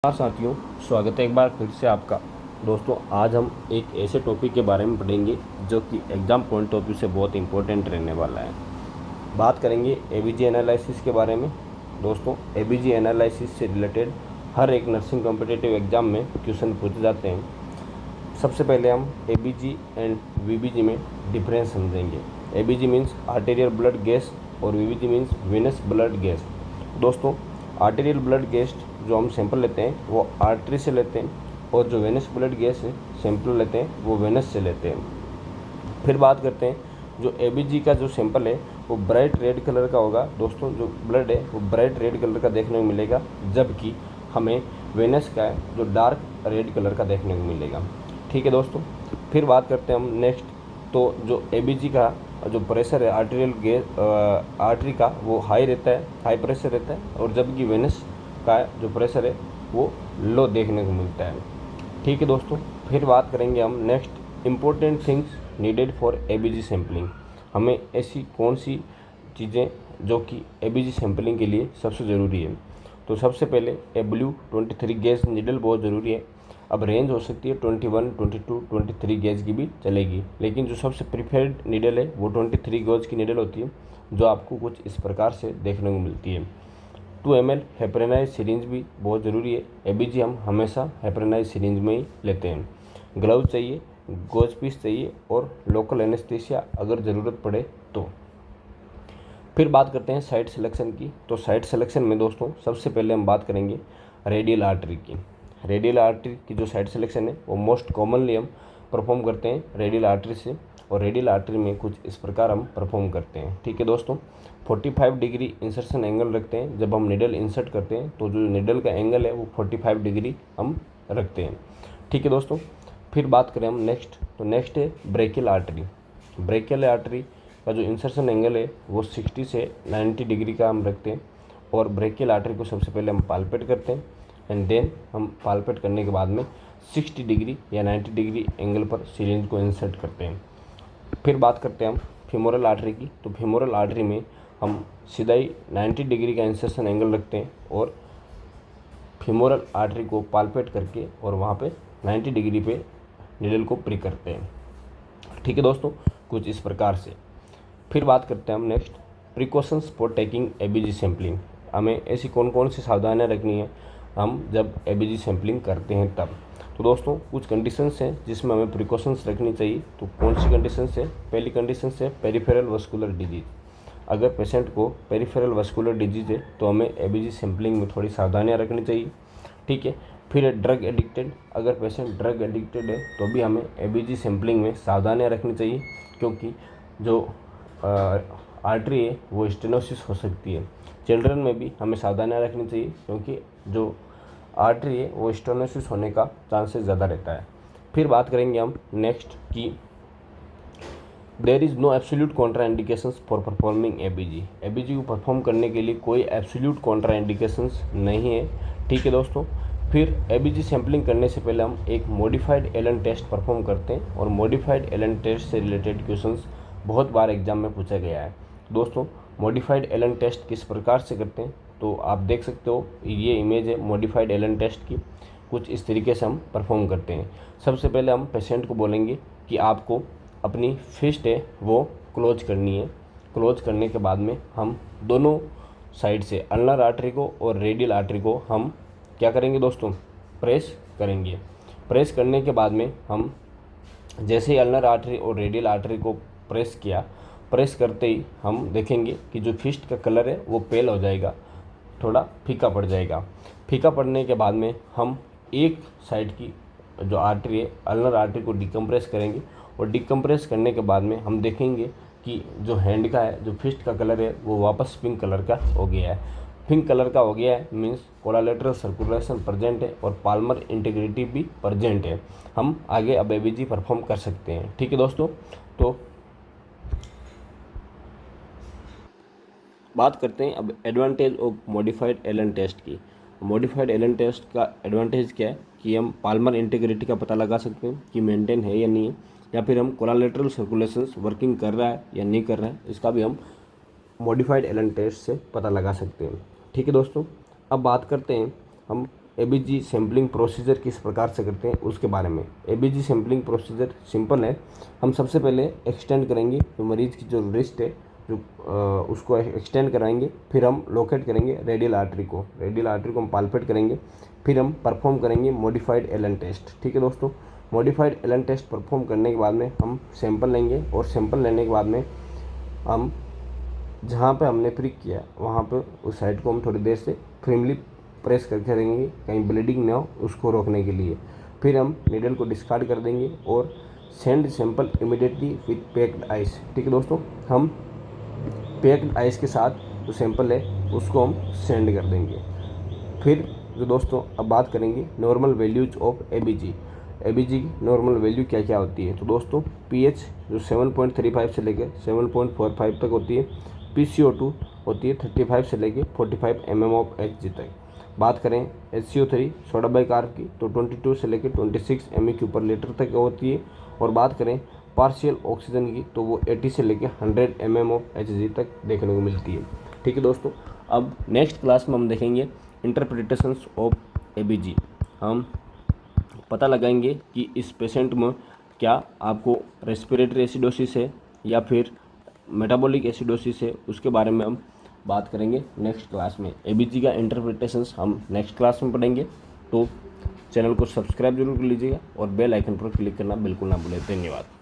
हाँ साथियों, स्वागत है एक बार फिर से आपका। दोस्तों, आज हम एक ऐसे टॉपिक के बारे में पढ़ेंगे जो कि एग्ज़ाम पॉइंट ऑफ व्यू से बहुत इंपॉर्टेंट रहने वाला है। बात करेंगे एबीजी एनालिसिस के बारे में। दोस्तों, एबीजी एनालिसिस से रिलेटेड हर एक नर्सिंग कॉम्पिटिटिव एग्ज़ाम में क्वेश्चन पूछे जाते हैं। सबसे पहले हम एबीजी एंड वीबीजी में डिफरेंस समझेंगे। ABG means arterial blood gas और VBG means venous blood gas. दोस्तों, आर्टेरियल ब्लड गैस जो हम सैंपल लेते हैं वो आर्टरी से लेते हैं, और जो वेनस ब्लड गैस है सैंपल लेते हैं वो वेनस से लेते हैं। फिर बात करते हैं, जो एबीजी का जो सैंपल है वो ब्राइट रेड कलर का होगा। दोस्तों, जो ब्लड है वो ब्राइट रेड कलर का देखने को मिलेगा, जबकि हमें वेनस का जो डार्क रेड कलर का देखने को मिलेगा। ठीक है दोस्तों। फिर बात करते हैं हम नेक्स्ट। तो जो एबीजी का जो प्रेशर है आर्टेरियल गैस आर्टरी का वो हाई रहता है, हाई प्रेशर रहता है, और जबकि वेनस का जो प्रेशर है वो लो देखने को मिलता है। ठीक है दोस्तों। फिर बात करेंगे हम next important things needed for ABG sampling. हमें ऐसी कौन सी चीज़ें जो कि एबीजी सैम्पलिंग के लिए सबसे ज़रूरी है। तो सबसे पहले W23 गैस नीडल बहुत ज़रूरी है। अब रेंज हो सकती है 21, 22, 23 गैज की भी चलेगी, लेकिन जो सबसे प्रीफर्ड नीडल है वो 23 गॉज की नीडल होती है, जो आपको कुछ इस प्रकार से देखने को मिलती है। 2 ml हेपरेनाइज सिरिंज भी बहुत ज़रूरी है। एबीजी हम हमेशा हेपरेनाइज सिरिंज में ही लेते हैं। ग्लव चाहिए, गोज पीस चाहिए, और लोकल एनेस्थीसिया अगर ज़रूरत पड़े तो। फिर बात करते हैं साइट सिलेक्शन की। तो साइट सिलेक्शन में दोस्तों सबसे पहले हम बात करेंगे रेडियल आर्टरी की। रेडियल आर्टरी की जो साइट सिलेक्शन है वो मोस्ट कॉमनली हम परफॉर्म करते हैं रेडियल आर्टरी से, और रेडियल आर्टरी में कुछ इस प्रकार हम परफॉर्म करते हैं। ठीक है दोस्तों। 45 डिग्री इंसर्शन एंगल रखते हैं। जब हम निडल इंसर्ट करते हैं तो जो निडल का एंगल है वो 45 डिग्री हम रखते हैं। ठीक है दोस्तों। फिर बात करें हम नेक्स्ट, तो नेक्स्ट है ब्रेकियल आर्टरी। ब्रेकियल आर्टरी का जो इंसर्शन एंगल है वो 60 से 90 डिग्री का हम रखते हैं, और ब्रेकियल आर्टरी को सबसे पहले हम पाल्पेट करते हैं, एंड देन हम पाल्पेट करने के बाद में 60 डिग्री या 90 डिग्री एंगल पर सिरिंज को इंसर्ट करते हैं। फिर बात करते हैं हम फीमोरल आर्टरी की। तो फीमोरल आर्टरी में हम सीधा ही 90 डिग्री का इंसर्शन एंगल रखते हैं, और फीमोरल आर्टरी को पाल्पेट करके और वहाँ पे 90 डिग्री पे निडल को प्रिक करते हैं। ठीक है दोस्तों, कुछ इस प्रकार से। फिर बात करते हैं हम next precautions for taking ABG sampling. हमें ऐसी कौन कौन सी सावधानियाँ रखनी है हम जब एबीजी सैम्पलिंग करते हैं तब। तो दोस्तों, कुछ कंडीशंस हैं जिसमें हमें प्रिकॉशंस रखनी चाहिए। तो कौन सी कंडीशंस है? पहली कंडीशन है पेरिफेरल वस्कुलर डिजीज। अगर पेशेंट को पेरिफेरल वस्कुलर डिजीज है तो हमें एबीजी सैम्पलिंग में थोड़ी सावधानियाँ रखनी चाहिए। ठीक है। फिर ड्रग एडिक्टेड। अगर पेशेंट ड्रग एडिक्टेड है तो भी हमें एबीजी सैम्पलिंग में सावधानियाँ रखनी चाहिए, क्योंकि जो आर्टरी है वो स्टेनोसिस हो सकती है। चिल्ड्रन में भी हमें सावधानियाँ रखनी चाहिए, क्योंकि जो आर्टरी है वो स्टेनोसिस होने का चांसेस ज़्यादा रहता है। फिर बात करेंगे हम नेक्स्ट की there is no absolute contraindications for performing ABG. ABG को परफॉर्म करने के लिए कोई एब्सोल्यूट कॉन्ट्रा इंडिकेशंस नहीं है। ठीक है दोस्तों। फिर एबीजी सैम्पलिंग करने से पहले हम एक मॉडिफाइड एलन टेस्ट परफॉर्म करते हैं, और मॉडिफाइड एलन टेस्ट से रिलेटेड क्वेश्चंस बहुत बार एग्जाम में पूछा गया है। दोस्तों, मॉडिफाइड एलन टेस्ट किस प्रकार से करते हैं तो आप देख सकते हो, ये इमेज है मॉडिफाइड एलन टेस्ट की। कुछ इस तरीके से हम परफॉर्म करते हैं। सबसे पहले हम पेशेंट को बोलेंगे कि आपको अपनी फिस्ट है वो क्लोज करनी है। क्लोज करने के बाद में हम दोनों साइड से अल्नर आर्टरी को और रेडियल आर्टरी को हम क्या करेंगे दोस्तों? प्रेस करेंगे। प्रेस करने के बाद में हम जैसे ही अल्नर आर्टरी और रेडियल आर्टरी को प्रेस किया, प्रेस करते ही हम देखेंगे कि जो फिस्ट का कलर है वो पेल हो जाएगा, थोड़ा फीका पड़ जाएगा। फीका पड़ने के बाद में हम एक साइड की जो आर्टरी है अल्नर आर्टरी को डिकम्प्रेस करेंगे, और डिकम्प्रेस करने के बाद में हम देखेंगे कि जो हैंड का है, जो फिस्ट का कलर है वो वापस पिंक कलर का हो गया है। पिंक कलर का हो गया है मीन्स कोलालेटरल सर्कुलेशन प्रेजेंट है और पाल्मर इंटीग्रिटी भी प्रेजेंट है। हम आगे अब एबीजी परफॉर्म कर सकते हैं। ठीक है दोस्तों। तो बात करते हैं अब advantage of modified Allen test की। मॉडिफाइड एलन टेस्ट का एडवांटेज क्या है कि हम पाल्मर इंटीग्रिटी का पता लगा सकते हैं कि मेंटेन है या नहीं है, या फिर हम कोलालेटरल सर्कुलेशंस वर्किंग कर रहा है या नहीं कर रहा है, इसका भी हम मॉडिफाइड एलन टेस्ट से पता लगा सकते हैं। ठीक है दोस्तों। अब बात करते हैं हम एबीजी सैम्पलिंग प्रोसीजर किस प्रकार से करते हैं उसके बारे में। एबीजी सैम्पलिंग प्रोसीजर सिंपल है। हम सबसे पहले एक्सटेंड करेंगे जो मरीज़ की जो रिस्ट है जो उसको एक्सटेंड कराएंगे। फिर हम लोकेट करेंगे रेडियल आर्टरी को हम पाल्पेट करेंगे। फिर हम परफॉर्म करेंगे मॉडिफाइड एलन टेस्ट। ठीक है दोस्तों, मॉडिफाइड एलन टेस्ट परफॉर्म करने के बाद में हम सैंपल लेंगे और सैंपल लेने के बाद में हम जहाँ पे हमने प्रिक किया वहाँ पे उस साइड को हम थोड़ी देर से फ्रेमली प्रेस करके रहेंगे, कहीं ब्लीडिंग ना हो उसको रोकने के लिए। फिर हम नीडल को डिस्कार्ड कर देंगे और send sample immediately with packed ice. ठीक है दोस्तों, हम पैक्ड आइस के साथ जो सैंपल है उसको हम सेंड कर देंगे। फिर जो दोस्तों अब बात करेंगे नॉर्मल वैल्यूज ऑफ एबीजी की नॉर्मल वैल्यू क्या क्या होती है। तो दोस्तों पीएच जो 7.35 से लेकर 7.45 तक होती है। PCO2 होती है 35 से लेकर 45 mm ऑफ Hg तक। बात करें HCO3 सोडा बाइकार्ब की तो 22 से लेकर 26 mg/L तक होती है। और बात करें पार्शियल ऑक्सीजन की तो वो 80 से लेकर 100 mm ऑफ Hg तक देखने को मिलती है। ठीक है दोस्तों, अब नेक्स्ट क्लास में हम देखेंगे इंटरप्रिटेशंस ऑफ एबीजी। हम पता लगाएंगे कि इस पेशेंट में क्या आपको रेस्पिरेटरी एसिडोसिस है या फिर मेटाबॉलिक एसिडोसिस है, उसके बारे में हम बात करेंगे नेक्स्ट क्लास में। एबीजी का इंटरप्रिटेशंस हम नेक्स्ट क्लास में पढ़ेंगे। तो चैनल को सब्सक्राइब जरूर कर लीजिएगा और बेल आइकन पर क्लिक करना बिल्कुल ना भूलें। धन्यवाद।